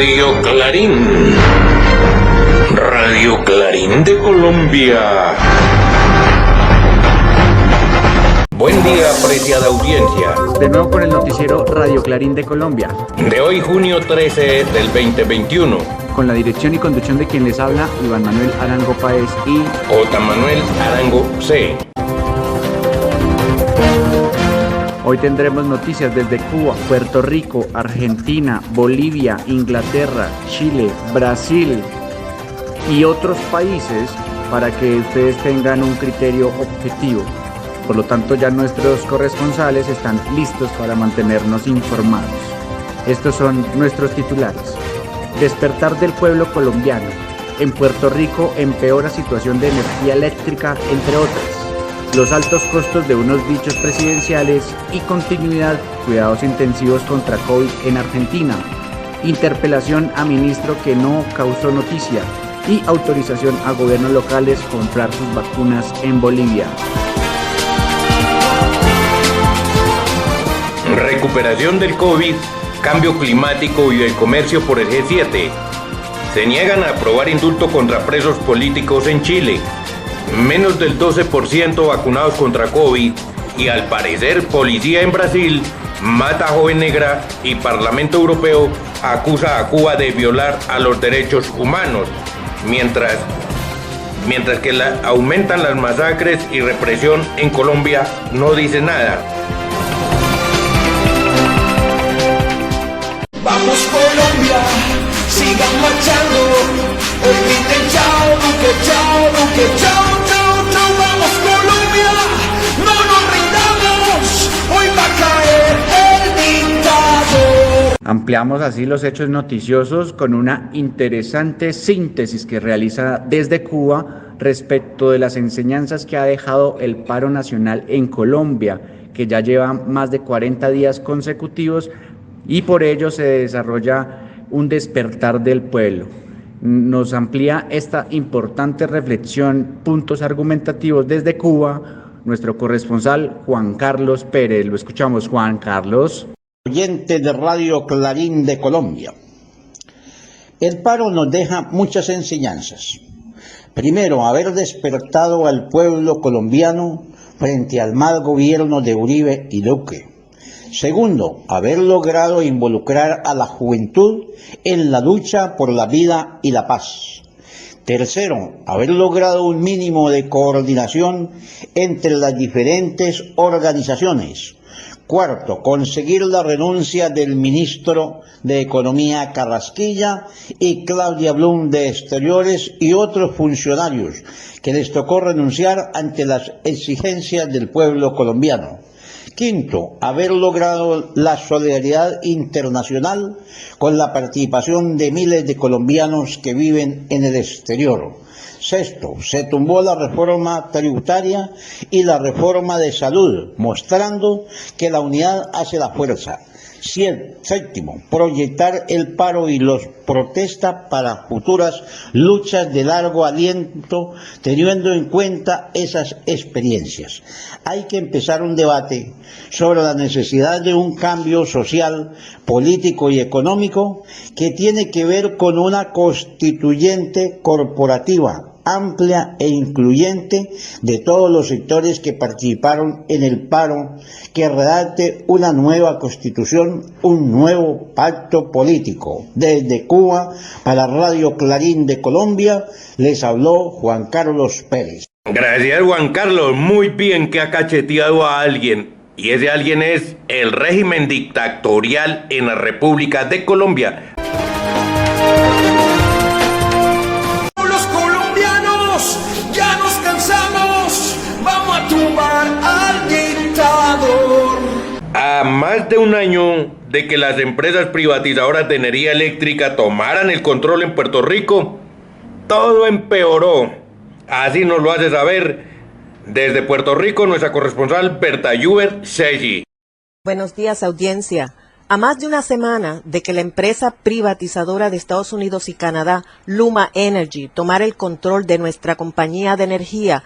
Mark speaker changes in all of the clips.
Speaker 1: Radio Clarín de Colombia. Buen día, apreciada audiencia.
Speaker 2: De nuevo con el noticiero Radio Clarín de Colombia.
Speaker 1: De hoy, junio 13 del 2021.
Speaker 2: Con la dirección y conducción de quien les habla, Iván Manuel Arango Páez y
Speaker 1: J. Manuel Arango C.
Speaker 2: Hoy tendremos noticias desde Cuba, Puerto Rico, Argentina, Bolivia, Inglaterra, Chile, Brasil y otros países para que ustedes tengan un criterio objetivo. Por lo tanto, ya nuestros corresponsales están listos para mantenernos informados. Estos son nuestros titulares. Despertar del pueblo colombiano. En Puerto Rico empeora situación de energía eléctrica, entre otras. Los altos costos de unos dichos presidenciales y continuidad, cuidados intensivos contra COVID en Argentina. Interpelación a ministro que no causó noticia. Y autorización a gobiernos locales comprar sus vacunas en Bolivia.
Speaker 1: Recuperación del COVID, cambio climático y del comercio por el G7. Se niegan a aprobar indulto contra presos políticos en Chile. Menos del 12% vacunados contra COVID y al parecer policía en Brasil mata a joven negra y Parlamento Europeo acusa a Cuba de violar a los derechos humanos, mientras que aumentan las masacres y represión en Colombia no dice nada.
Speaker 3: Vamos Colombia, sigan marchando, hoy griten chao, Duque, chao, Duque, chao, chao, chao. Vamos Colombia, no nos rindamos, hoy va a caer el dictador.
Speaker 2: Ampliamos así los hechos noticiosos con una interesante síntesis que realiza desde Cuba respecto de las enseñanzas que ha dejado el paro nacional en Colombia, que ya lleva más de 40 días consecutivos, y por ello se desarrolla un despertar del pueblo. Nos amplía esta importante reflexión, puntos argumentativos desde Cuba, nuestro corresponsal Juan Carlos Pérez. Lo escuchamos, Juan Carlos.
Speaker 4: Oyente de Radio Clarín de Colombia. El paro nos deja muchas enseñanzas. Primero, haber despertado al pueblo colombiano frente al mal gobierno de Uribe y Duque. Segundo, haber logrado involucrar a la juventud en la lucha por la vida y la paz. Tercero, haber logrado un mínimo de coordinación entre las diferentes organizaciones. Cuarto, conseguir la renuncia del ministro de Economía Carrasquilla y Claudia Blum de Exteriores y otros funcionarios que les tocó renunciar ante las exigencias del pueblo colombiano. Quinto, haber logrado la solidaridad internacional con la participación de miles de colombianos que viven en el exterior. Sexto, se tumbó la reforma tributaria y la reforma de salud, mostrando que la unidad hace la fuerza. Séptimo, proyectar el paro y los protestas para futuras luchas de largo aliento, teniendo en cuenta esas experiencias. Hay que empezar un debate sobre la necesidad de un cambio social, político y económico que tiene que ver con una constituyente corporativa amplia e incluyente de todos los sectores que participaron en el paro, que redacte una nueva constitución, un nuevo pacto político. Desde Cuba, para Radio Clarín de Colombia, les habló Juan Carlos Pérez.
Speaker 1: Gracias, Juan Carlos. Muy bien que ha cacheteado a alguien. Y ese alguien es el régimen dictatorial en la República de Colombia. A más de un año de que las empresas privatizadoras de energía eléctrica tomaran el control en Puerto Rico, todo empeoró. Así nos lo hace saber desde Puerto Rico nuestra corresponsal Berta Lluver Seggi.
Speaker 5: Buenos días, audiencia. A más de una semana de que la empresa privatizadora de Estados Unidos y Canadá, Luma Energy, tomara el control de nuestra compañía de energía,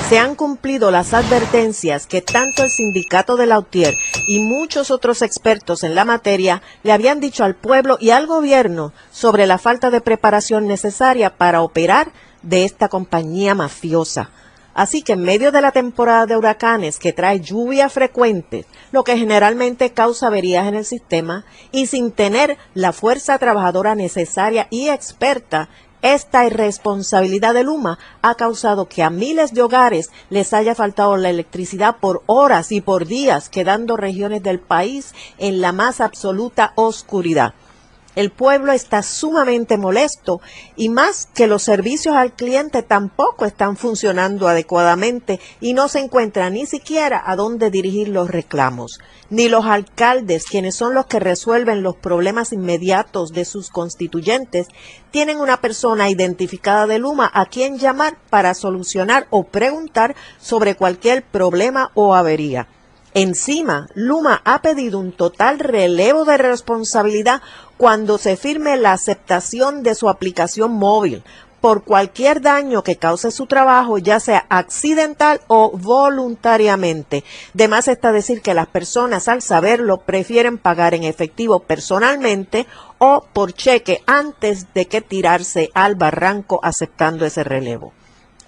Speaker 5: se han cumplido las advertencias que tanto el sindicato de Lautier y muchos otros expertos en la materia le habían dicho al pueblo y al gobierno sobre la falta de preparación necesaria para operar de esta compañía mafiosa. Así que en medio de la temporada de huracanes que trae lluvias frecuentes, lo que generalmente causa averías en el sistema, y sin tener la fuerza trabajadora necesaria y experta, esta irresponsabilidad de Luma ha causado que a miles de hogares les haya faltado la electricidad por horas y por días, quedando regiones del país en la más absoluta oscuridad. El pueblo está sumamente molesto y más que los servicios al cliente tampoco están funcionando adecuadamente y no se encuentra ni siquiera a dónde dirigir los reclamos. Ni los alcaldes, quienes son los que resuelven los problemas inmediatos de sus constituyentes, tienen una persona identificada de Luma a quien llamar para solucionar o preguntar sobre cualquier problema o avería. Encima, Luma ha pedido un total relevo de responsabilidad cuando se firme la aceptación de su aplicación móvil por cualquier daño que cause su trabajo, ya sea accidental o voluntariamente. De más está decir que las personas, al saberlo, prefieren pagar en efectivo personalmente o por cheque antes de que tirarse al barranco aceptando ese relevo.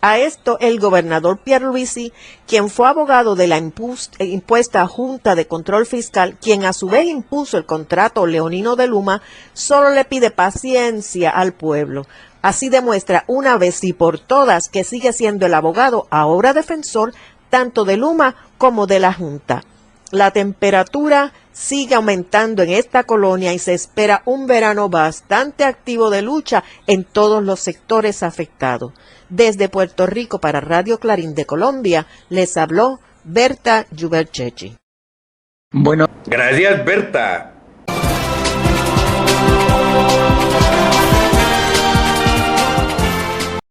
Speaker 5: A esto, el gobernador Pierluisi, quien fue abogado de la impuesta Junta de Control Fiscal, quien a su vez impuso el contrato leonino de Luma, solo le pide paciencia al pueblo. Así demuestra una vez y por todas que sigue siendo el abogado, ahora defensor, tanto de Luma como de la Junta. La temperatura sigue aumentando en esta colonia y se espera un verano bastante activo de lucha en todos los sectores afectados. Desde Puerto Rico para Radio Clarín de Colombia, les habló Berta Yuberchechi.
Speaker 1: Bueno. Gracias, Berta.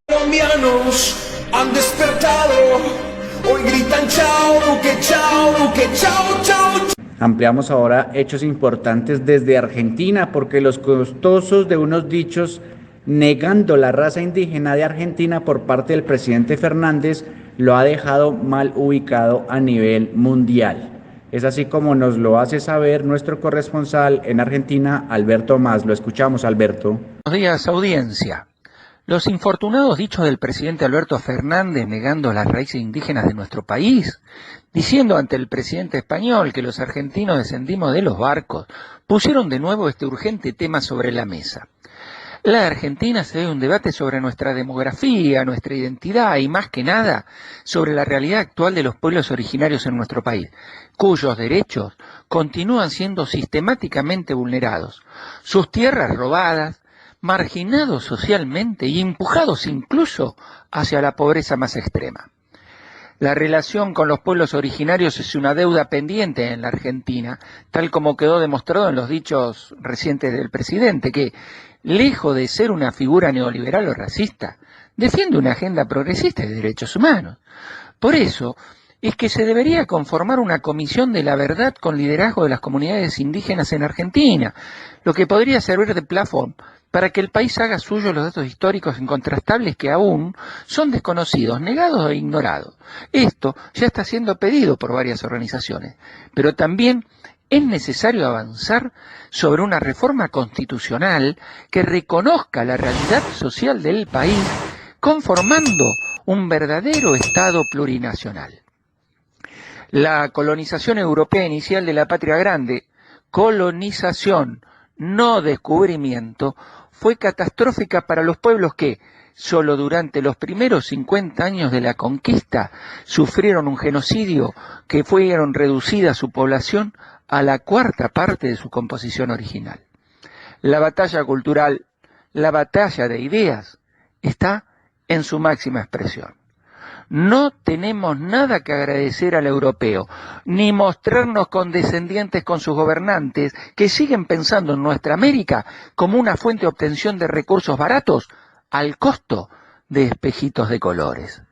Speaker 3: Colombianos han despertado, hoy gritan chao, Duque, chao, Duque, chao, chao.
Speaker 2: Ampliamos ahora hechos importantes desde Argentina, porque los costosos de unos dichos negando la raza indígena de Argentina por parte del presidente Fernández lo ha dejado mal ubicado a nivel mundial. Es así como nos lo hace saber nuestro corresponsal en Argentina, Alberto Más. Lo escuchamos, Alberto.
Speaker 6: Buenos días, audiencia. Los infortunados dichos del presidente Alberto Fernández negando las raíces indígenas de nuestro país, diciendo ante el presidente español que los argentinos descendimos de los barcos, pusieron de nuevo este urgente tema sobre la mesa. La Argentina se debe un debate sobre nuestra demografía, nuestra identidad y más que nada sobre la realidad actual de los pueblos originarios en nuestro país, cuyos derechos continúan siendo sistemáticamente vulnerados, sus tierras robadas, marginados socialmente y empujados incluso hacia la pobreza más extrema. La relación con los pueblos originarios es una deuda pendiente en la Argentina, tal como quedó demostrado en los dichos recientes del presidente, que, lejos de ser una figura neoliberal o racista, defiende una agenda progresista de derechos humanos. Por eso es que se debería conformar una comisión de la verdad con liderazgo de las comunidades indígenas en Argentina, lo que podría servir de plafón para que el país haga suyo los datos históricos incontrastables que aún son desconocidos, negados e ignorados. Esto ya está siendo pedido por varias organizaciones, pero también es necesario avanzar sobre una reforma constitucional que reconozca la realidad social del país, conformando un verdadero Estado plurinacional. La colonización europea inicial de la patria grande, colonización, no descubrimiento, fue catastrófica para los pueblos que, solo durante los primeros 50 años de la conquista, sufrieron un genocidio que fueron reducida su población a la cuarta parte de su composición original. La batalla cultural, la batalla de ideas, está en su máxima expresión. No tenemos nada que agradecer al europeo, ni mostrarnos condescendientes con sus gobernantes que siguen pensando en nuestra América como una fuente de obtención de recursos baratos al costo de espejitos de colores.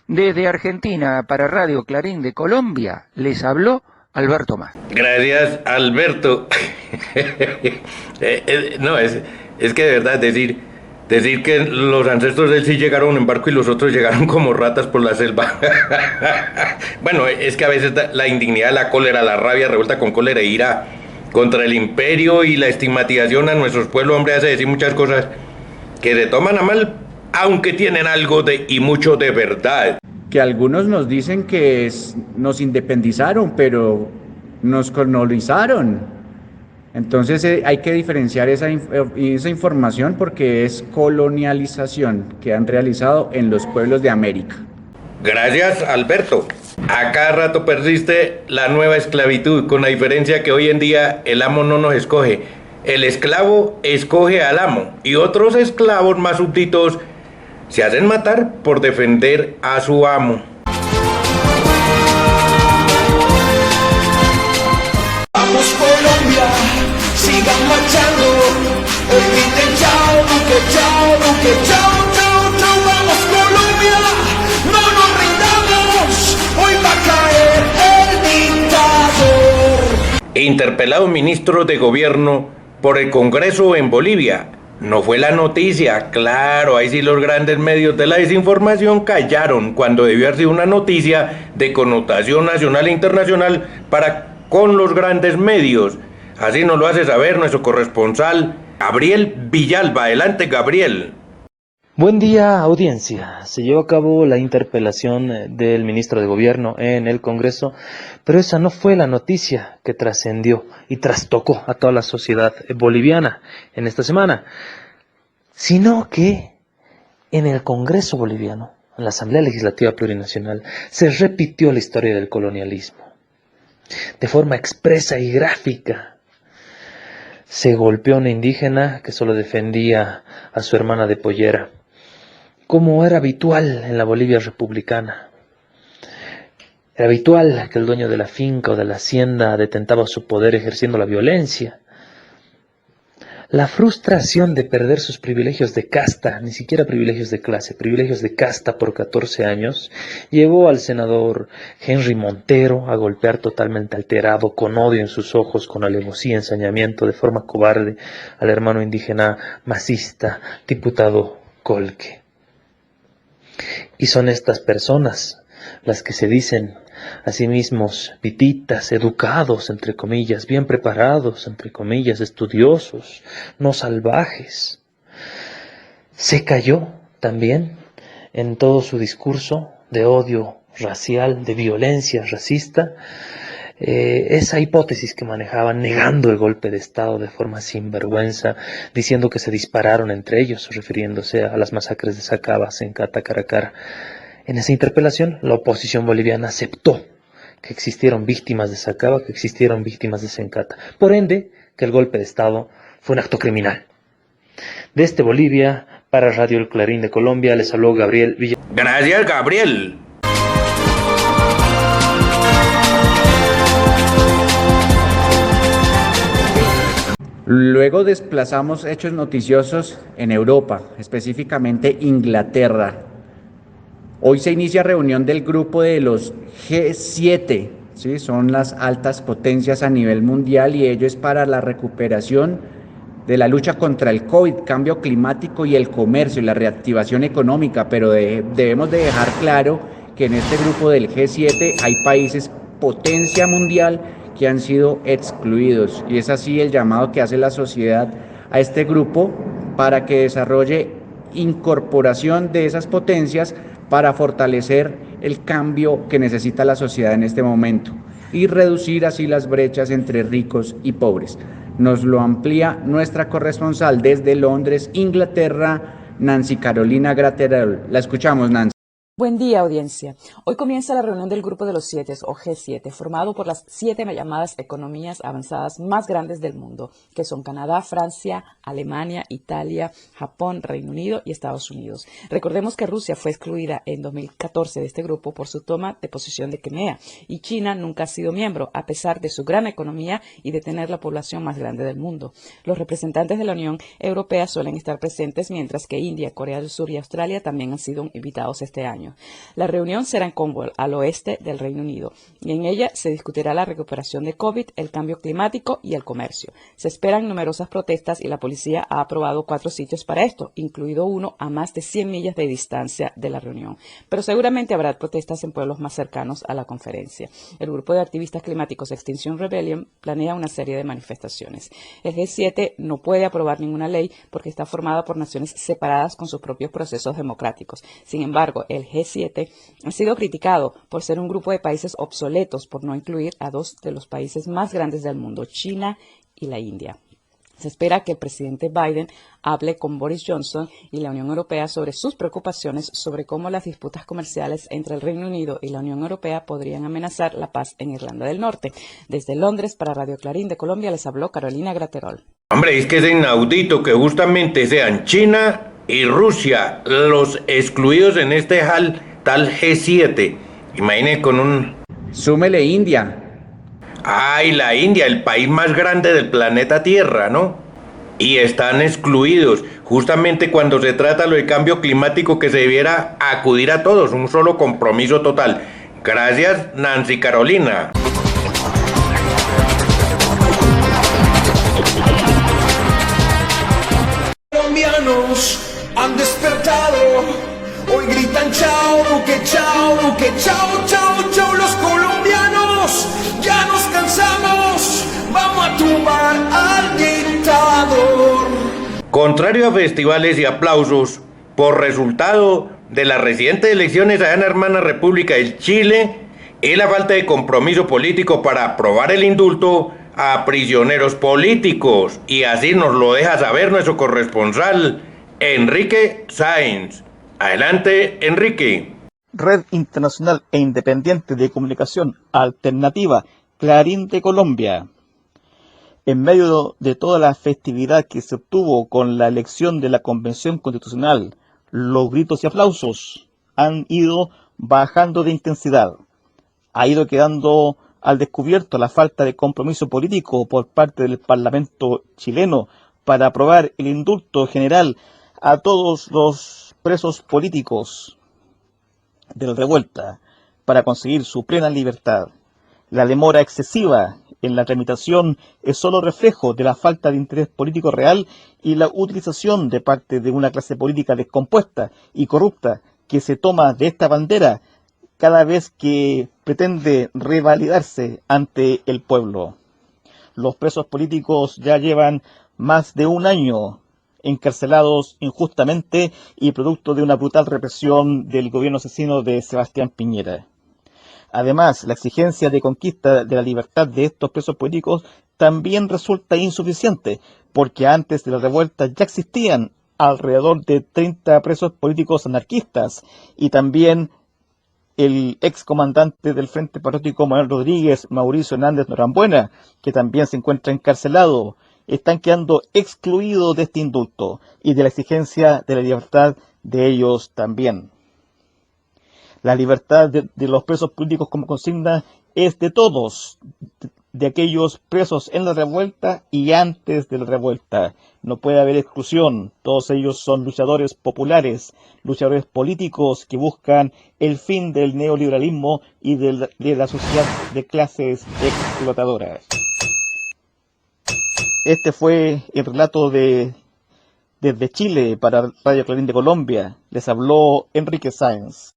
Speaker 6: Desde Argentina para Radio Clarín de Colombia les habló Alberto Más.
Speaker 1: Gracias, Alberto. No, es que de verdad decir, Decir que los ancestros de él sí llegaron en barco y los otros llegaron como ratas por la selva. Bueno, es que a veces la indignidad, la cólera, la rabia revuelta con cólera e ira contra el imperio y la estigmatización a nuestros pueblos, hombre, hace decir muchas cosas que se toman a mal, aunque tienen algo de y mucho de verdad.
Speaker 2: Que algunos nos dicen que nos independizaron, pero nos colonizaron. Entonces hay que diferenciar esa información porque es colonialización que han realizado en los pueblos de América.
Speaker 1: Gracias, Alberto. A cada rato persiste la nueva esclavitud, con la diferencia que hoy en día el amo no nos escoge. El esclavo escoge al amo y otros esclavos más súbditos se hacen matar por defender a su amo.
Speaker 3: Vamos Colombia, sigan marchando. Hoy griten chao, Duque, chao, Duque, chao, chao, chao. Vamos Colombia, no nos rindamos. Hoy va a caer el dictador.
Speaker 1: Interpelado ministro de gobierno por el Congreso en Bolivia. No fue la noticia, claro, ahí sí los grandes medios de la desinformación callaron cuando debió haber sido una noticia de connotación nacional e internacional para con los grandes medios. Así nos lo hace saber nuestro corresponsal Gabriel Villalba. Adelante, Gabriel.
Speaker 7: Buen día, audiencia. Se llevó a cabo la interpelación del ministro de Gobierno en el Congreso, pero esa no fue la noticia que trascendió y trastocó a toda la sociedad boliviana en esta semana, sino que en el Congreso boliviano, en la Asamblea Legislativa Plurinacional, se repitió la historia del colonialismo. De forma expresa y gráfica, se golpeó a una indígena que solo defendía a su hermana de pollera, como era habitual en la Bolivia republicana. Era habitual que el dueño de la finca o de la hacienda detentaba su poder ejerciendo la violencia. La frustración de perder sus privilegios de casta, ni siquiera privilegios de clase, privilegios de casta por 14 años, llevó al senador Henry Montero a golpear totalmente alterado, con odio en sus ojos, con alevosía y ensañamiento, de forma cobarde, al hermano indígena masista, diputado Colque. Y son estas personas las que se dicen a sí mismos pititas, educados, entre comillas, bien preparados, entre comillas, estudiosos, no salvajes. Se cayó también en todo su discurso de odio racial, de violencia racista, esa hipótesis que manejaban, negando el golpe de Estado de forma sinvergüenza, diciendo que se dispararon entre ellos, refiriéndose a las masacres de Sacaba, Sencata, Caracara. En esa interpelación, la oposición boliviana aceptó que existieron víctimas de Sacaba, que existieron víctimas de Sencata. Por ende, que el golpe de Estado fue un acto criminal. Desde Bolivia, para Radio El Clarín de Colombia, les habló Gabriel Villalba.
Speaker 1: Gracias, Gabriel.
Speaker 2: Luego desplazamos hechos noticiosos en Europa, específicamente Inglaterra. Hoy se inicia reunión del grupo de los G7, ¿sí? Son las altas potencias a nivel mundial y ello es para la recuperación de la lucha contra el COVID, cambio climático y el comercio y la reactivación económica, pero debemos de dejar claro que en este grupo del G7 hay países potencia mundial que han sido excluidos y es así el llamado que hace la sociedad a este grupo para que desarrolle incorporación de esas potencias para fortalecer el cambio que necesita la sociedad en este momento y reducir así las brechas entre ricos y pobres. Nos lo amplía nuestra corresponsal desde Londres, Inglaterra, Nancy Carolina Graterol. La escuchamos, Nancy.
Speaker 8: Buen día, audiencia. Hoy comienza la reunión del Grupo de los 7, o G7, formado por las 7 llamadas economías avanzadas más grandes del mundo, que son Canadá, Francia, Alemania, Italia, Japón, Reino Unido y Estados Unidos. Recordemos que Rusia fue excluida en 2014 de este grupo por su toma de posesión de Crimea, y China nunca ha sido miembro, a pesar de su gran economía y de tener la población más grande del mundo. Los representantes de la Unión Europea suelen estar presentes, mientras que India, Corea del Sur y Australia también han sido invitados este año. años. La reunión será en Cornwall, al oeste del Reino Unido, y en ella se discutirá la recuperación de COVID, el cambio climático y el comercio. Se esperan numerosas protestas y la policía ha aprobado 4 sitios para esto, incluido uno a más de 100 millas de distancia de la reunión. Pero seguramente habrá protestas en pueblos más cercanos a la conferencia. El grupo de activistas climáticos Extinction Rebellion planea una serie de manifestaciones. El G7 no puede aprobar ninguna ley porque está formada por naciones separadas con sus propios procesos democráticos. Sin embargo, el G7 ha sido criticado por ser un grupo de países obsoletos por no incluir a 2 de los países más grandes del mundo, China y la India. Se espera que el presidente Biden hable con Boris Johnson y la Unión Europea sobre sus preocupaciones sobre cómo las disputas comerciales entre el Reino Unido y la Unión Europea podrían amenazar la paz en Irlanda del Norte. Desde Londres, para Radio Clarín de Colombia, les habló Carolina Graterol.
Speaker 1: Hombre, es que es inaudito que justamente sean China y Rusia los excluidos en este tal G7. Imagine con un...
Speaker 2: Súmele India.
Speaker 1: Ay, la India, el país más grande del planeta Tierra, ¿no? Y están excluidos, justamente cuando se trata lo del cambio climático que se debiera acudir a todos, un solo compromiso total. Gracias, Nancy Carolina.
Speaker 3: Colombianos han despertado, hoy gritan chao, Duque, chao, Duque, chao, chao, chao. Los colombianos ya nos cansamos, vamos a tumbar al dictador.
Speaker 1: Contrario a festivales y aplausos por resultado de las recientes elecciones allá en la hermana República de Chile, es la falta de compromiso político para aprobar el indulto a prisioneros políticos, y así nos lo deja saber nuestro corresponsal Enrique Sáenz. Adelante, Enrique.
Speaker 9: Red Internacional e Independiente de Comunicación Alternativa, Clarín de Colombia. En medio de toda la festividad que se obtuvo con la elección de la Convención Constitucional, los gritos y aplausos han ido bajando de intensidad. Ha ido quedando al descubierto la falta de compromiso político por parte del Parlamento chileno para aprobar el indulto general a todos los presos políticos de la revuelta para conseguir su plena libertad. La demora excesiva en la tramitación es solo reflejo de la falta de interés político real y la utilización de parte de una clase política descompuesta y corrupta que se toma de esta bandera cada vez que pretende revalidarse ante el pueblo. Los presos políticos ya llevan más de un año encarcelados injustamente y producto de una brutal represión del gobierno asesino de Sebastián Piñera. Además, la exigencia de conquista de la libertad de estos presos políticos también resulta insuficiente, porque antes de la revuelta ya existían alrededor de 30 presos políticos anarquistas y también el excomandante del Frente Patriótico Manuel Rodríguez, Mauricio Hernández Norambuena, que también se encuentra encarcelado, están quedando excluidos de este indulto y de la exigencia de la libertad de ellos también. La libertad de los presos políticos como consigna es de todos, de aquellos presos en la revuelta y antes de la revuelta. No puede haber exclusión, todos ellos son luchadores populares, luchadores políticos que buscan el fin del neoliberalismo y de la sociedad de clases explotadoras. Este fue el relato desde Chile para Radio Clarín de Colombia. Les habló Enrique Sáenz.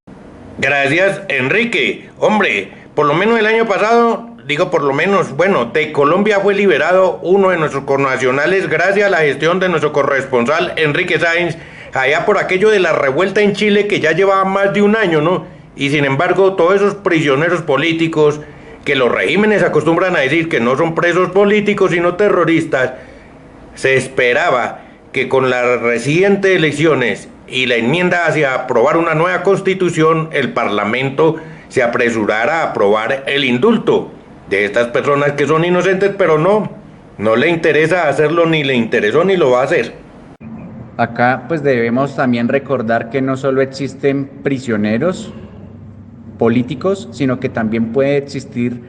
Speaker 1: Gracias, Enrique. Hombre, por lo menos el año pasado, de Colombia fue liberado uno de nuestros connacionales gracias a la gestión de nuestro corresponsal Enrique Sáenz, allá por aquello de la revuelta en Chile que ya llevaba más de un año, ¿no? Y sin embargo, todos esos prisioneros políticos que los regímenes acostumbran a decir que no son presos políticos sino terroristas, se esperaba que con las recientes elecciones y la enmienda hacia aprobar una nueva constitución, el Parlamento se apresurara a aprobar el indulto de estas personas que son inocentes, pero no le interesa hacerlo, ni le interesó, ni lo va a hacer.
Speaker 2: Acá pues debemos también recordar que no solo existen prisioneros políticos, sino que también puede existir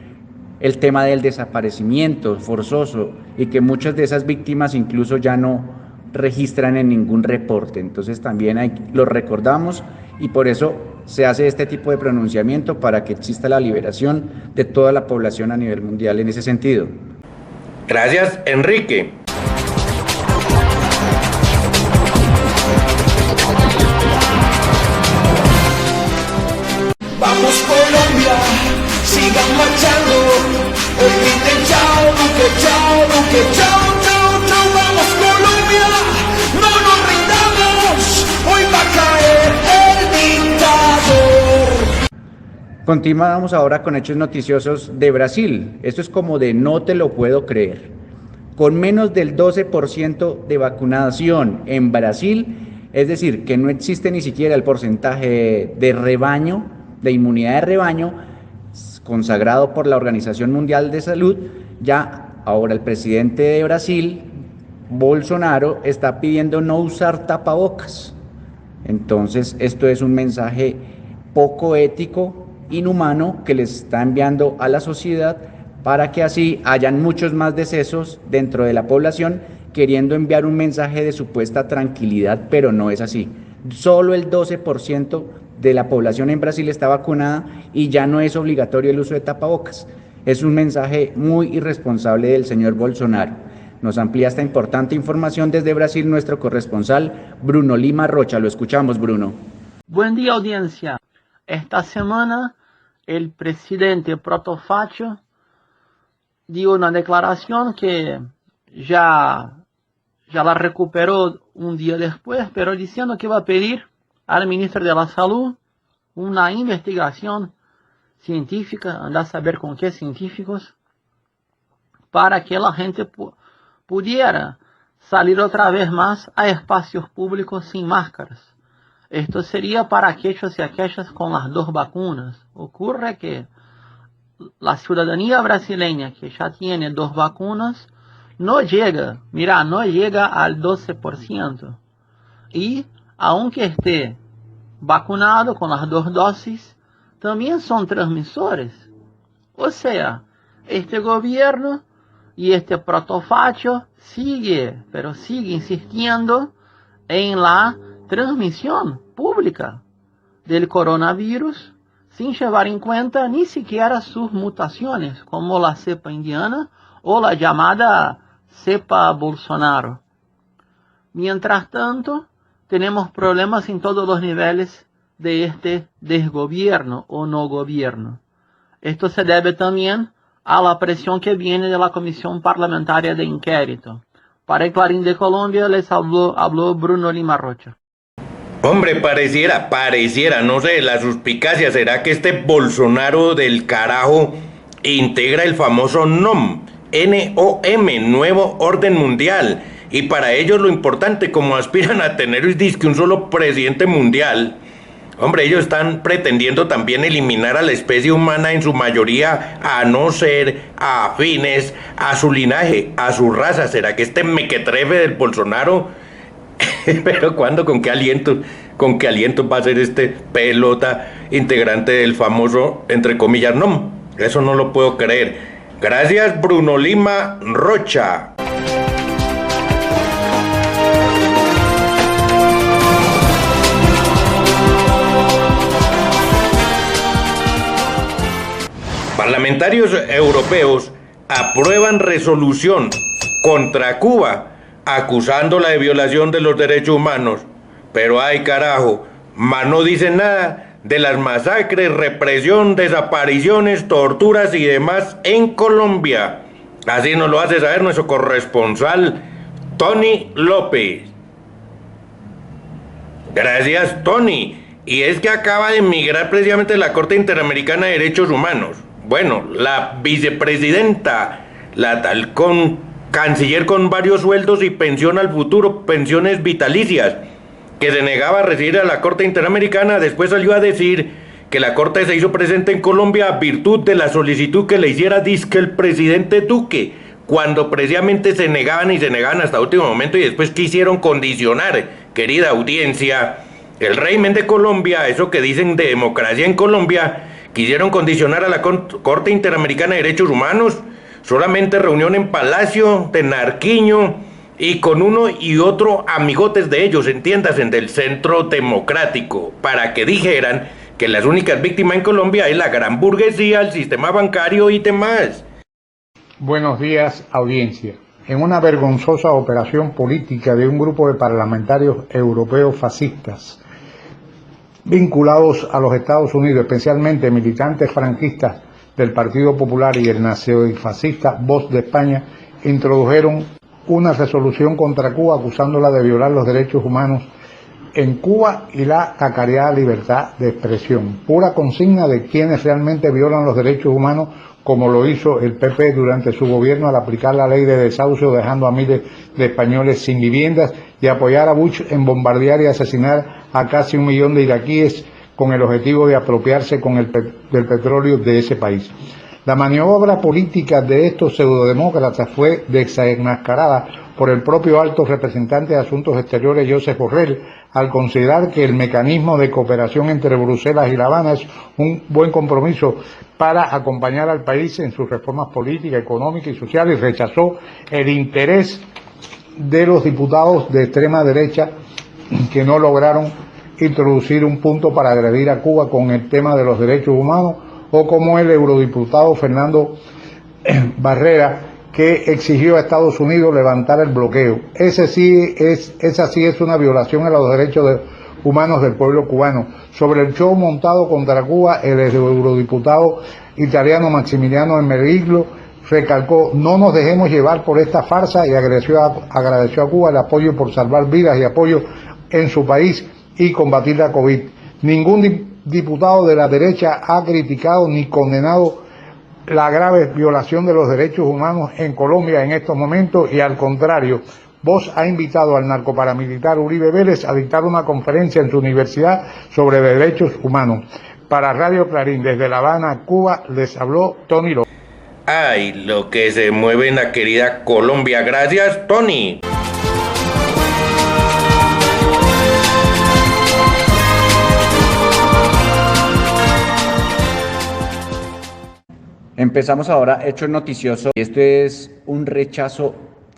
Speaker 2: el tema del desaparecimiento forzoso y que muchas de esas víctimas incluso ya no registran en ningún reporte. Entonces también lo recordamos y por eso se hace este tipo de pronunciamiento para que exista la liberación de toda la población a nivel mundial en ese sentido.
Speaker 1: Gracias, Enrique.
Speaker 3: Vamos Colombia, sigan marchando. Hoy griten chao, Duque, chao, Duque, chao, chao, chao. Vamos Colombia, no nos rindamos. Hoy va a caer el dictador.
Speaker 2: Continuamos ahora con hechos noticiosos de Brasil. Esto es como de no te lo puedo creer. Con menos del 12% de vacunación en Brasil, es decir, que no existe ni siquiera el porcentaje de rebaño, de inmunidad de rebaño, consagrado por la Organización Mundial de Salud, ya ahora el presidente de Brasil, Bolsonaro, está pidiendo no usar tapabocas. Entonces, esto es un mensaje poco ético, inhumano, que les está enviando a la sociedad para que así hayan muchos más decesos dentro de la población, queriendo enviar un mensaje de supuesta tranquilidad, pero no es así. Solo el 12% de la población en Brasil está vacunada y ya no es obligatorio el uso de tapabocas. Es un mensaje muy irresponsable del señor Bolsonaro. Nos amplía esta importante información desde Brasil nuestro corresponsal Bruno Lima Rocha. Lo escuchamos, Bruno.
Speaker 10: Buen día, audiencia. Esta semana el presidente Protofacio dio una declaración que ya la recuperó un día después, pero diciendo que va a pedir al ministro de la Salud una investigación científica, anda a saber con qué científicos, para que la gente pudiera salir otra vez más a espacios públicos sin máscaras. Esto sería para aquellos y aquellas con las 2 vacunas. Ocurre que la ciudadanía brasileña que ya tiene 2 vacunas no llega al 12%. Y aunque esté vacunado con las 2 dosis, también son transmisores. O sea, este gobierno y este Protofacio sigue insistiendo en la transmisión pública del coronavirus sin llevar en cuenta ni siquiera sus mutaciones, como la cepa indiana o la llamada cepa Bolsonaro. Mientras tanto, tenemos problemas en todos los niveles de este desgobierno o no gobierno. Esto se debe también a la presión que viene de la Comisión Parlamentaria de Inquérito. Para el Clarín de Colombia les habló Bruno Lima Rocha.
Speaker 1: Hombre, pareciera, no sé, la suspicacia será que este Bolsonaro del carajo integra el famoso NOM, N-O-M, Nuevo Orden Mundial, y para ellos lo importante, como aspiran a tener un solo presidente mundial, hombre, ellos están pretendiendo también eliminar a la especie humana en su mayoría, a no ser afines a su linaje, a su raza. ¿Será que este mequetrefe del Bolsonaro... Pero ¿cuándo? ¿Con qué aliento va a ser este pelota integrante del famoso, entre comillas, NOM? Eso no lo puedo creer. Gracias, Bruno Lima Rocha. Parlamentarios europeos aprueban resolución contra Cuba acusándola de violación de los derechos humanos. Pero ay carajo, no dicen nada de las masacres, represión, desapariciones, torturas y demás en Colombia. Así nos lo hace saber nuestro corresponsal Tony López. Gracias, Tony. Y es que acaba de emigrar precisamente de la Corte Interamericana de Derechos Humanos. Bueno, la vicepresidenta, la tal canciller con varios sueldos y pensión al futuro, pensiones vitalicias, que se negaba a recibir a la Corte Interamericana, después salió a decir que la Corte se hizo presente en Colombia a virtud de la solicitud que le hiciera dizque el presidente Duque, cuando precisamente se negaban hasta último momento y después quisieron condicionar, querida audiencia, el régimen de Colombia, eso que dicen de democracia en Colombia, quisieron condicionar a la Corte Interamericana de Derechos Humanos. Solamente reunión en Palacio de Narquiño y con uno y otro amigotes de ellos, entiéndase, del Centro Democrático, para que dijeran que las únicas víctimas en Colombia es la gran burguesía, el sistema bancario y demás.
Speaker 11: Buenos días, audiencia. En una vergonzosa operación política de un grupo de parlamentarios europeos fascistas vinculados a los Estados Unidos, especialmente militantes franquistas del Partido Popular y el nacionalfascista Vox de España, introdujeron una resolución contra Cuba acusándola de violar los derechos humanos en Cuba y la cacareada libertad de expresión. Pura consigna de quienes realmente violan los derechos humanos, como lo hizo el PP durante su gobierno al aplicar la ley de desahucio, dejando a miles de españoles sin viviendas, y apoyar a Bush en bombardear y asesinar a casi 1 millón de iraquíes con el objetivo de apropiarse del petróleo de ese país. La maniobra política de estos pseudodemócratas fue desenmascarada por el propio alto representante de Asuntos Exteriores, Josep Borrell, al considerar que el mecanismo de cooperación entre Bruselas y La Habana es un buen compromiso para acompañar al país en sus reformas políticas, económicas y sociales, y rechazó el interés de los diputados de extrema derecha que no lograron introducir un punto para agredir a Cuba con el tema de los derechos humanos, o como el eurodiputado Fernando Barrera, que exigió a Estados Unidos levantar el bloqueo. Esa sí es una violación a los derechos humanos del pueblo cubano. Sobre el show montado contra Cuba, el eurodiputado italiano Maximiliano Emeriglo recalcó: no nos dejemos llevar por esta farsa, y agradeció a Cuba el apoyo por salvar vidas y apoyo en su país y combatir la COVID. Ningún diputado de la derecha ha criticado ni condenado la grave violación de los derechos humanos en Colombia en estos momentos, y al contrario, Vox ha invitado al narcoparamilitar Uribe Vélez a dictar una conferencia en su universidad sobre derechos humanos. Para Radio Clarín, desde La Habana, Cuba, les habló Tony López.
Speaker 1: Ay, lo que se mueve en la querida Colombia. Gracias, Tony.
Speaker 2: Empezamos ahora Hechos Noticiosos. Este es un rechazo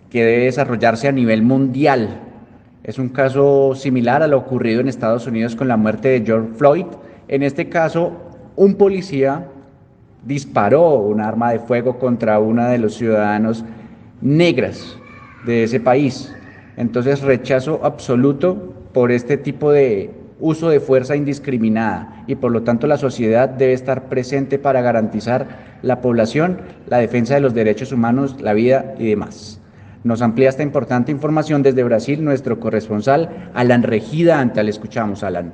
Speaker 2: que debe desarrollarse a nivel mundial. Es un caso similar a lo ocurrido en Estados Unidos con la muerte de George Floyd. En este caso, un policía disparó un arma de fuego contra una de los ciudadanos negras de ese país. Entonces, rechazo absoluto por este tipo de uso de fuerza indiscriminada, y por lo tanto la sociedad debe estar presente para garantizar la población, la defensa de los derechos humanos, la vida y demás. Nos amplía esta importante información desde Brasil nuestro corresponsal Alan Regida Antal. Escuchamos, Alan.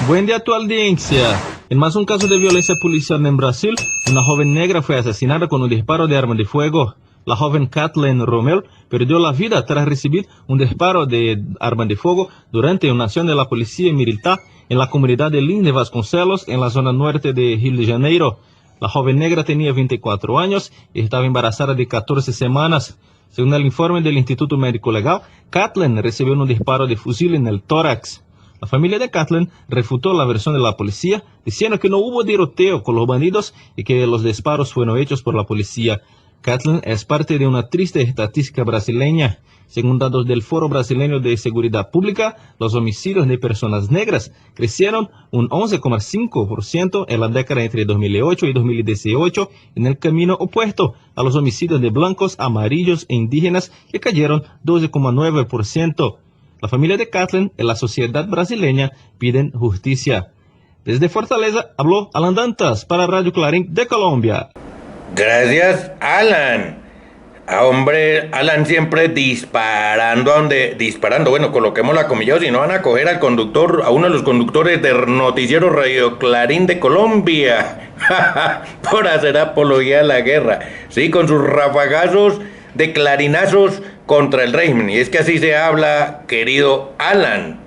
Speaker 12: Buen día a tu audiencia. En más un caso de violencia policial en Brasil, una joven negra fue asesinada con un disparo de arma de fuego. La joven Kathleen Romero perdió la vida tras recibir un disparo de arma de fuego durante una acción de la policía militar en la comunidad de Lins de Vasconcelos, en la zona norte de Rio de Janeiro. La joven negra tenía 24 años y estaba embarazada de 14 semanas. Según el informe del Instituto Médico Legal, Kathleen recibió un disparo de fusil en el tórax. La familia de Kathleen refutó la versión de la policía, diciendo que no hubo tiroteo con los bandidos y que los disparos fueron hechos por la policía. Kathleen es parte de una triste estadística brasileña. Según datos del Foro Brasileño de Seguridad Pública, los homicidios de personas negras crecieron un 11,5% en la década entre 2008 y 2018, en el camino opuesto a los homicidios de blancos, amarillos e indígenas, que cayeron 12,9%. La familia de Kathleen y la sociedad brasileña piden justicia. Desde Fortaleza habló Alan Dantas para Radio Clarín de Colombia.
Speaker 1: Gracias, Alan. Hombre, Alan siempre disparando bueno, coloquemos la comilla, si no van a coger al conductor, a uno de los conductores del noticiero Radio Clarín de Colombia, por hacer apología a la guerra, sí, con sus rafagazos de clarinazos contra el régimen, y es que así se habla, querido Alan.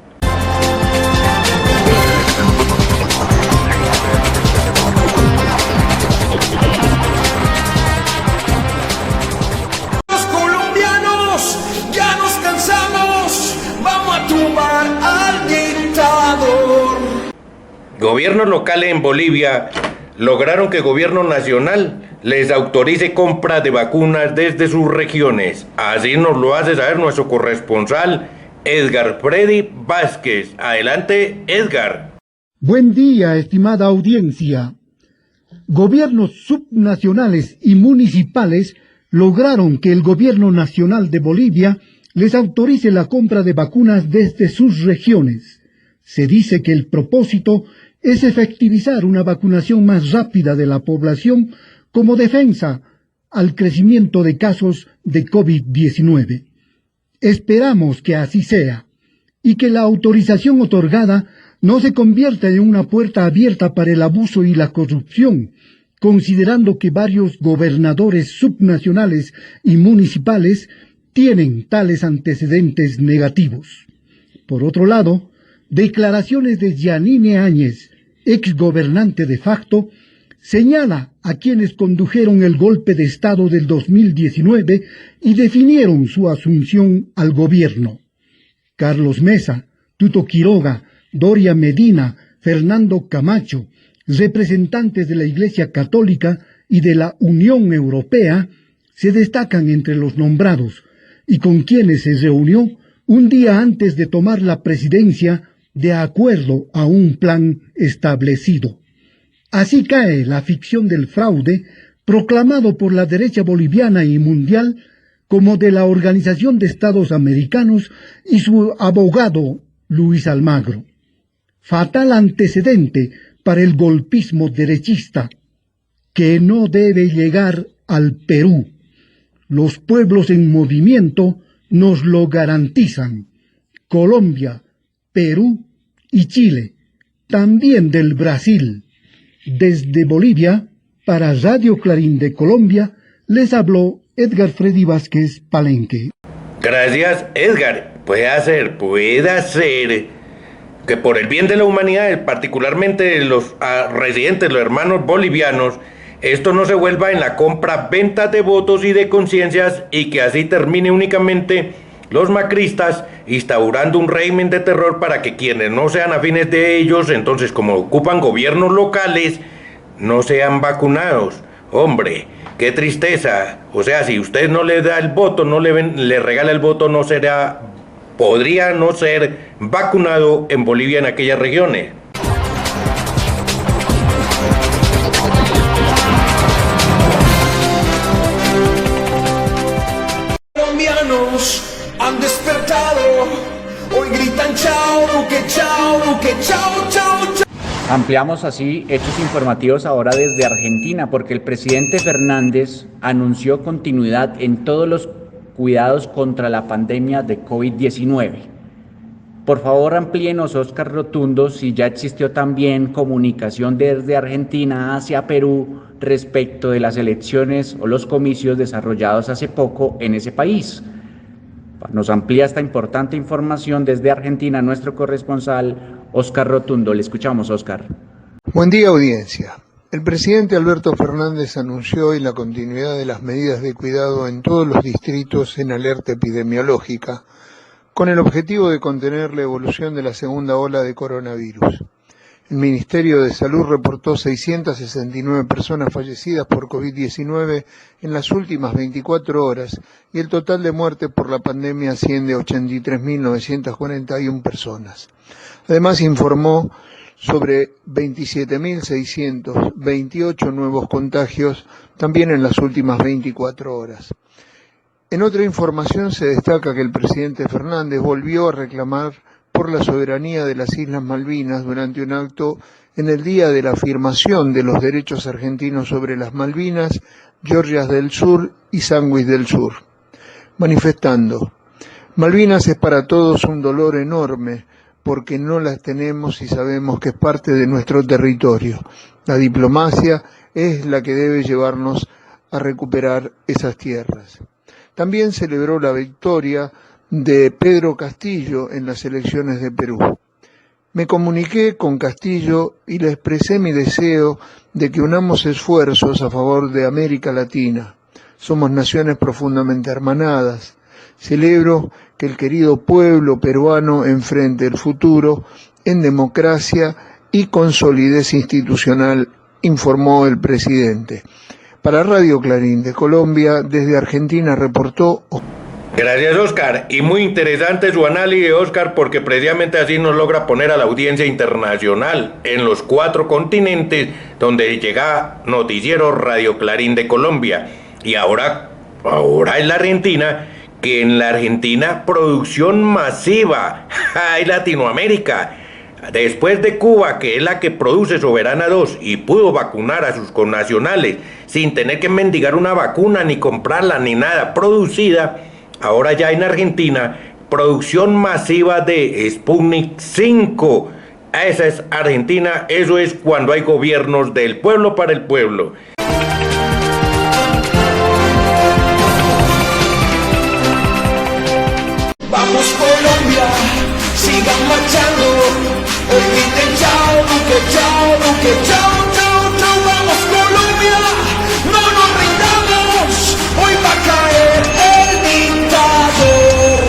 Speaker 1: Gobiernos locales en Bolivia lograron que el gobierno nacional les autorice compra de vacunas desde sus regiones. Así nos lo hace saber nuestro corresponsal Edgar Freddy Vázquez. Adelante, Edgar.
Speaker 13: Buen día, estimada audiencia. Gobiernos subnacionales y municipales lograron que el gobierno nacional de Bolivia les autorice la compra de vacunas desde sus regiones. Se dice que el propósito es efectivizar una vacunación más rápida de la población como defensa al crecimiento de casos de COVID-19. Esperamos que así sea y que la autorización otorgada no se convierta en una puerta abierta para el abuso y la corrupción, considerando que varios gobernadores subnacionales y municipales tienen tales antecedentes negativos. Por otro lado, declaraciones de Yanine Áñez, exgobernante de facto, señala a quienes condujeron el golpe de Estado del 2019 y definieron su asunción al gobierno. Carlos Mesa, Tuto Quiroga, Doria Medina, Fernando Camacho, representantes de la Iglesia Católica y de la Unión Europea, se destacan entre los nombrados y con quienes se reunió un día antes de tomar la presidencia de acuerdo a un plan establecido. Así cae la ficción del fraude proclamado por la derecha boliviana y mundial como de la Organización de Estados Americanos y su abogado Luis Almagro. Fatal antecedente para el golpismo derechista, que no debe llegar al Perú. Los pueblos en movimiento nos lo garantizan. Colombia, Perú y Chile, también del Brasil. Desde Bolivia, para Radio Clarín de Colombia, les habló Edgar Freddy Vázquez Palenque.
Speaker 1: Gracias, Edgar. Puede ser que por el bien de la humanidad, particularmente de los residentes, los hermanos bolivianos, esto no se vuelva en la compra-venta de votos y de conciencias y que así termine únicamente los macristas instaurando un régimen de terror para que quienes no sean afines de ellos, entonces como ocupan gobiernos locales, no sean vacunados. Hombre, qué tristeza. O sea, si usted no le da el voto, no le regala el voto, podría no ser vacunado en Bolivia en aquellas regiones.
Speaker 3: Colombianos han despertado, hoy gritan chao, Duque, chao, Duque, chao, chao, chao.
Speaker 2: Ampliamos así hechos informativos ahora desde Argentina, porque el presidente Fernández anunció continuidad en todos los cuidados contra la pandemia de COVID-19. Por favor, amplíenos, Óscar Rotundo, si ya existió también comunicación desde Argentina hacia Perú respecto de las elecciones o los comicios desarrollados hace poco en ese país. Nos amplía esta importante información desde Argentina nuestro corresponsal Óscar Rotundo. Le escuchamos, Óscar.
Speaker 14: Buen día, audiencia. El presidente Alberto Fernández anunció hoy la continuidad de las medidas de cuidado en todos los distritos en alerta epidemiológica, con el objetivo de contener la evolución de la segunda ola de coronavirus. El Ministerio de Salud reportó 669 personas fallecidas por COVID-19 en las últimas 24 horas y el total de muertes por la pandemia asciende a 83.941 personas. Además informó sobre 27.628 nuevos contagios también en las últimas 24 horas. En otra información se destaca que el presidente Fernández volvió a reclamar por la soberanía de las Islas Malvinas durante un acto en el día de la afirmación de los derechos argentinos sobre las Malvinas, Georgias del Sur y Sandwich del Sur, manifestando: Malvinas es para todos un dolor enorme, porque no las tenemos y sabemos que es parte de nuestro territorio. La diplomacia es la que debe llevarnos a recuperar esas tierras. También celebró la victoria de Pedro Castillo en las elecciones de Perú. Me comuniqué con Castillo y le expresé mi deseo de que unamos esfuerzos a favor de América Latina. Somos naciones profundamente hermanadas. Celebro que el querido pueblo peruano enfrente el futuro en democracia y con solidez institucional, informó el presidente. Para Radio Clarín de Colombia, desde Argentina reportó...
Speaker 1: Gracias, Oscar. Y muy interesante su análisis, Oscar, porque precisamente así nos logra poner a la audiencia internacional en los 4 continentes donde llega Noticiero Radio Clarín de Colombia. Y ahora es la Argentina, que en la Argentina producción masiva. ¡Ay, Latinoamérica! Después de Cuba, que es la que produce Soberana 2 y pudo vacunar a sus connacionales sin tener que mendigar una vacuna, ni comprarla, ni nada, producida, ahora ya en Argentina, producción masiva de Sputnik 5. Esa es Argentina, eso es cuando hay gobiernos del pueblo para el pueblo.
Speaker 3: Vamos Colombia, sigan marchando. Hoy griten chao, Duque, chao, Duque, chao, chao, chao. Vamos Colombia, no nos rindamos. Hoy va a caer el dictador.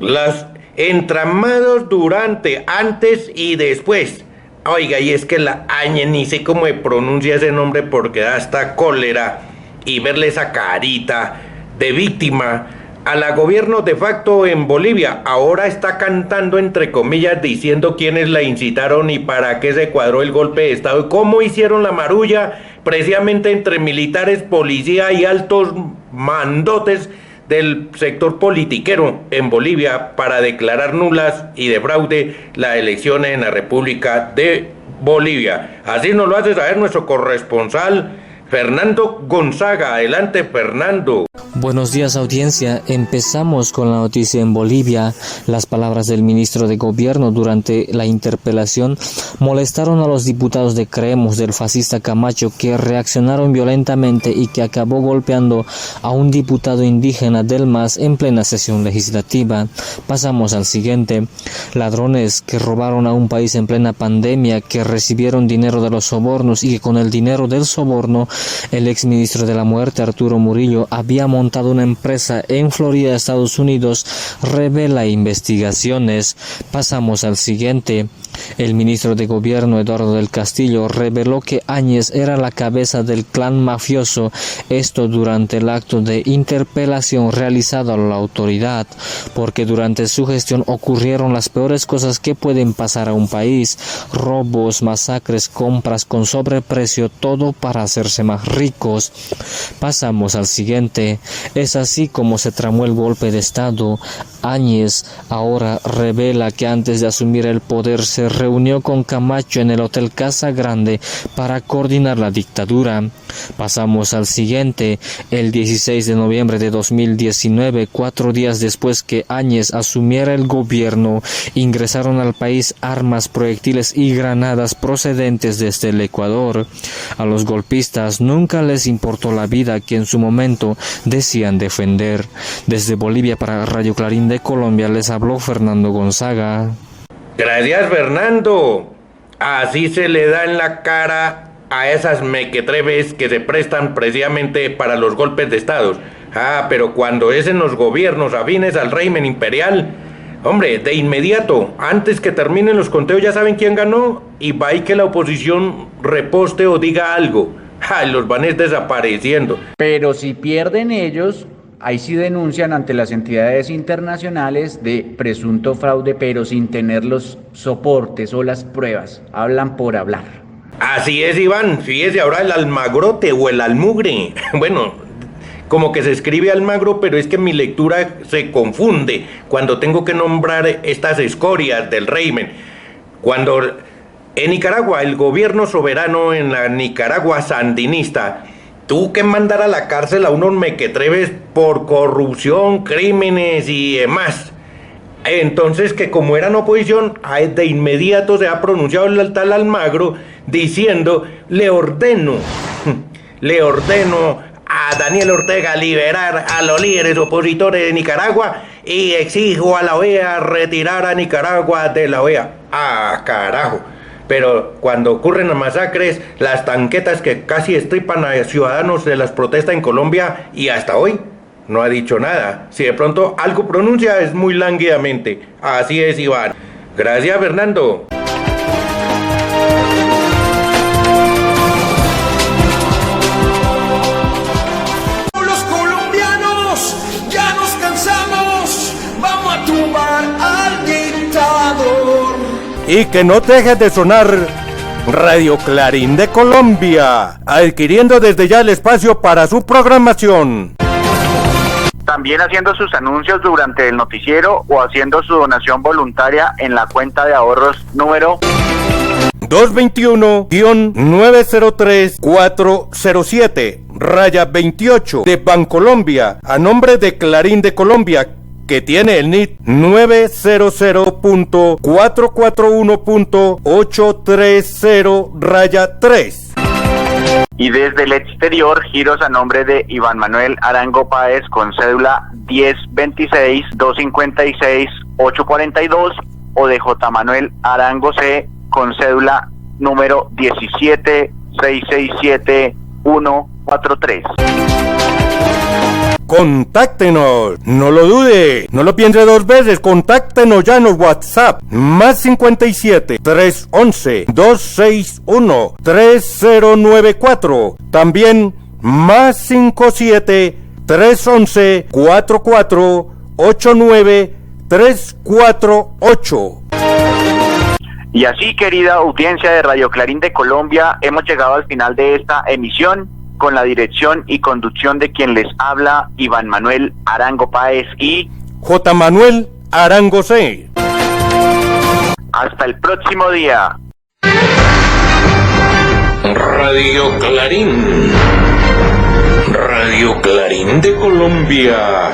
Speaker 1: Las entramados durante, antes y después. Oiga, y es que la Añe, ni sé cómo se pronuncia ese nombre porque da hasta cólera. Y verle esa carita de víctima a la gobierno de facto en Bolivia. Ahora está cantando entre comillas diciendo quiénes la incitaron y para qué se cuadró el golpe de estado y cómo hicieron la marulla precisamente entre militares, policía y altos mandotes del sector politiquero en Bolivia para declarar nulas y de fraude las elecciones en la República de Bolivia. Así nos lo hace saber nuestro corresponsal Fernando Gonzaga. Adelante, Fernando.
Speaker 15: Buenos días, audiencia. Empezamos con la noticia en Bolivia. Las palabras del ministro de Gobierno durante la interpelación molestaron a los diputados de Creemos del fascista Camacho, que reaccionaron violentamente y que acabó golpeando a un diputado indígena del MAS en plena sesión legislativa. Pasamos al siguiente. Ladrones que robaron a un país en plena pandemia, que recibieron dinero de los sobornos y que con el dinero del soborno el exministro de la Muerte, Arturo Murillo, había montado una empresa en Florida, Estados Unidos, revela investigaciones. Pasamos al siguiente. El ministro de Gobierno, Eduardo del Castillo, reveló que Áñez era la cabeza del clan mafioso, esto durante el acto de interpelación realizado a la autoridad, porque durante su gestión ocurrieron las peores cosas que pueden pasar a un país: robos, masacres, compras con sobreprecio, todo para hacerse más ricos. Pasamos al siguiente. Es así como se tramó el golpe de Estado. Áñez ahora revela que antes de asumir el poder se reunió con Camacho en el Hotel Casa Grande para coordinar la dictadura. Pasamos al siguiente. El 16 de noviembre de 2019, 4 días después que Áñez asumiera el gobierno, ingresaron al país armas, proyectiles y granadas procedentes desde el Ecuador. A los golpistas nunca les importó la vida que en su momento decían defender. Desde Bolivia para Radio Clarín de Colombia les habló Fernando Gonzaga.
Speaker 1: Gracias, Fernando. Así se le da en la cara a esas mequetrefes que se prestan precisamente para los golpes de estados. Pero cuando es en los gobiernos afines al régimen imperial, hombre, de inmediato, antes que terminen los conteos ya saben quién ganó y va y que la oposición reposte o diga algo. Los van desapareciendo.
Speaker 2: Pero si pierden ellos, ahí sí denuncian ante las entidades internacionales de presunto fraude, pero sin tener los soportes o las pruebas. Hablan por hablar.
Speaker 1: Así es, Iván. Fíjese ahora el almagrote o el almugre. Bueno, como que se escribe Almagro, pero es que mi lectura se confunde cuando tengo que nombrar estas escorias del régimen. Cuando en Nicaragua el gobierno soberano en la Nicaragua sandinista tuvo que mandar a la cárcel a unos mequetrefes por corrupción, crímenes y demás. Entonces, que como eran oposición, de inmediato se ha pronunciado el tal Almagro diciendo: le ordeno a Daniel Ortega liberar a los líderes opositores de Nicaragua y exijo a la OEA retirar a Nicaragua de la OEA. Carajo. Pero cuando ocurren las masacres, las tanquetas que casi estripan a ciudadanos de las protestas en Colombia, y hasta hoy no ha dicho nada. Si de pronto algo pronuncia, es muy lánguidamente. Así es, Iván. Gracias, Fernando.
Speaker 3: Los colombianos ya nos cansamos.
Speaker 1: y que no deje de sonar Radio Clarín de Colombia, adquiriendo desde ya el espacio para su programación.
Speaker 16: También haciendo sus anuncios durante el noticiero o haciendo su donación voluntaria en la cuenta de ahorros número
Speaker 1: 221-903-407-28 de Bancolombia, a nombre de Clarín de Colombia, que tiene el NIT 900.441.830-3.
Speaker 16: Y desde el exterior, giros a nombre de Iván Manuel Arango Páez con cédula 1026-256-842 o de J. Manuel Arango C con cédula número 17-667-143.
Speaker 1: Contáctenos, no lo dude, no lo piense dos veces, contáctenos ya en WhatsApp, más 57 311 261 3094, también más 57 311 44 89 348.
Speaker 16: Y así, querida audiencia de Radio Clarín de Colombia, hemos llegado al final de esta emisión, con la dirección y conducción de quien les habla, Iván Manuel Arango Páez y
Speaker 1: J. Manuel Arango C.
Speaker 16: Hasta el próximo día.
Speaker 1: Radio Clarín. Radio Clarín de Colombia.